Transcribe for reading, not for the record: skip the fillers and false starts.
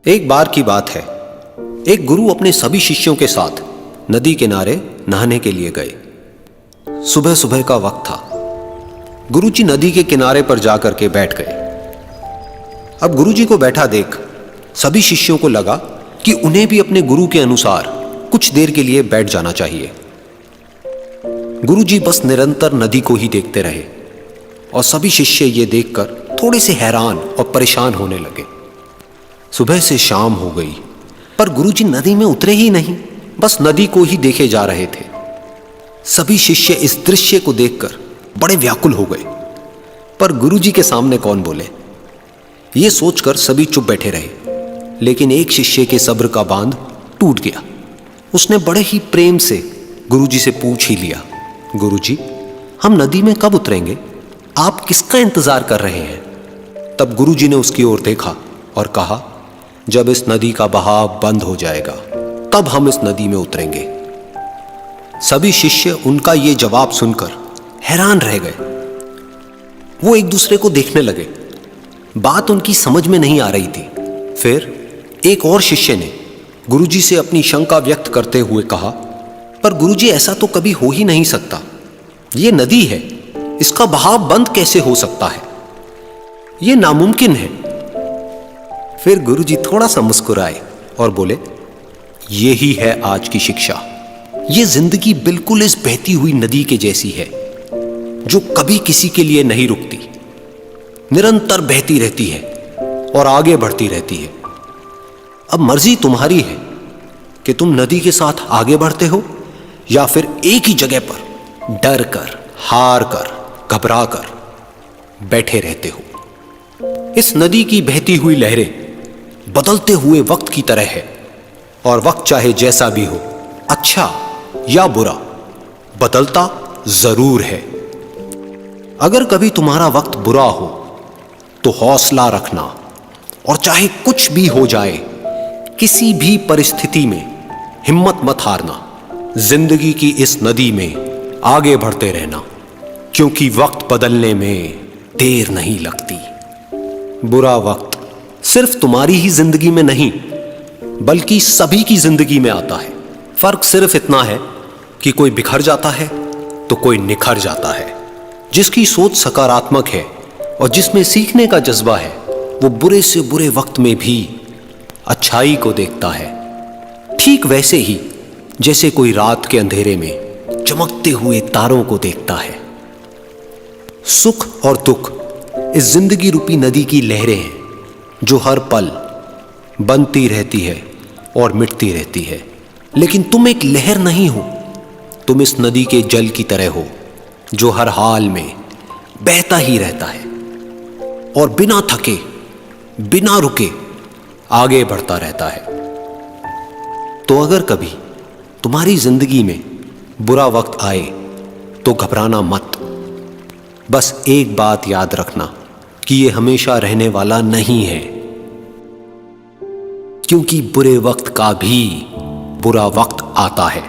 एक बार की बात है, एक गुरु अपने सभी शिष्यों के साथ नदी किनारे नहाने के लिए गए। सुबह सुबह का वक्त था। गुरुजी नदी के किनारे पर जाकर के बैठ गए। अब गुरुजी को बैठा देख सभी शिष्यों को लगा कि उन्हें भी अपने गुरु के अनुसार कुछ देर के लिए बैठ जाना चाहिए। गुरुजी बस निरंतर नदी को ही देखते रहे और सभी शिष्य ये देखकर थोड़े से हैरान और परेशान होने लगे। सुबह से शाम हो गई पर गुरुजी नदी में उतरे ही नहीं, बस नदी को ही देखे जा रहे थे। सभी शिष्य इस दृश्य को देखकर बड़े व्याकुल हो गए, पर गुरुजी के सामने कौन बोले, ये सोचकर सभी चुप बैठे रहे। लेकिन एक शिष्य के सब्र का बांध टूट गया। उसने बड़े ही प्रेम से गुरुजी से पूछ ही लिया, गुरुजी, हम नदी में कब उतरेंगे? आप किसका इंतजार कर रहे हैं? तब गुरुजी ने उसकी ओर देखा और कहा, जब इस नदी का बहाव बंद हो जाएगा तब हम इस नदी में उतरेंगे। सभी शिष्य उनका ये जवाब सुनकर हैरान रह गए। वो एक दूसरे को देखने लगे। बात उनकी समझ में नहीं आ रही थी। फिर एक और शिष्य ने गुरुजी से अपनी शंका व्यक्त करते हुए कहा, पर गुरुजी, ऐसा तो कभी हो ही नहीं सकता। ये नदी है, इसका बहाव बंद कैसे हो सकता है? ये नामुमकिन है। फिर गुरुजी थोड़ा सा मुस्कुराए और बोले, यही है आज की शिक्षा। ये जिंदगी बिल्कुल इस बहती हुई नदी के जैसी है, जो कभी किसी के लिए नहीं रुकती, निरंतर बहती रहती है और आगे बढ़ती रहती है। अब मर्जी तुम्हारी है कि तुम नदी के साथ आगे बढ़ते हो या फिर एक ही जगह पर डर कर, हार कर, घबरा कर बैठे रहते हो। इस नदी की बहती हुई लहरें बदलते हुए वक्त की तरह है, और वक्त चाहे जैसा भी हो, अच्छा या बुरा, बदलता जरूर है। अगर कभी तुम्हारा वक्त बुरा हो तो हौसला रखना, और चाहे कुछ भी हो जाए, किसी भी परिस्थिति में हिम्मत मत हारना। जिंदगी की इस नदी में आगे बढ़ते रहना, क्योंकि वक्त बदलने में देर नहीं लगती। बुरा वक्त सिर्फ तुम्हारी ही जिंदगी में नहीं, बल्कि सभी की जिंदगी में आता है। फर्क सिर्फ इतना है कि कोई बिखर जाता है तो कोई निखर जाता है। जिसकी सोच सकारात्मक है और जिसमें सीखने का जज्बा है, वो बुरे से बुरे वक्त में भी अच्छाई को देखता है। ठीक वैसे ही जैसे कोई रात के अंधेरे में चमकते हुए तारों को देखता है। सुख और दुख इस जिंदगी रूपी नदी की लहरें हैं, जो हर पल बनती रहती है और मिटती रहती है। लेकिन तुम एक लहर नहीं हो, तुम इस नदी के जल की तरह हो, जो हर हाल में बहता ही रहता है और बिना थके, बिना रुके आगे बढ़ता रहता है। तो अगर कभी तुम्हारी जिंदगी में बुरा वक्त आए तो घबराना मत। बस एक बात याद रखना कि ये हमेशा रहने वाला नहीं है, क्योंकि बुरे वक्त का भी बुरा वक्त आता है।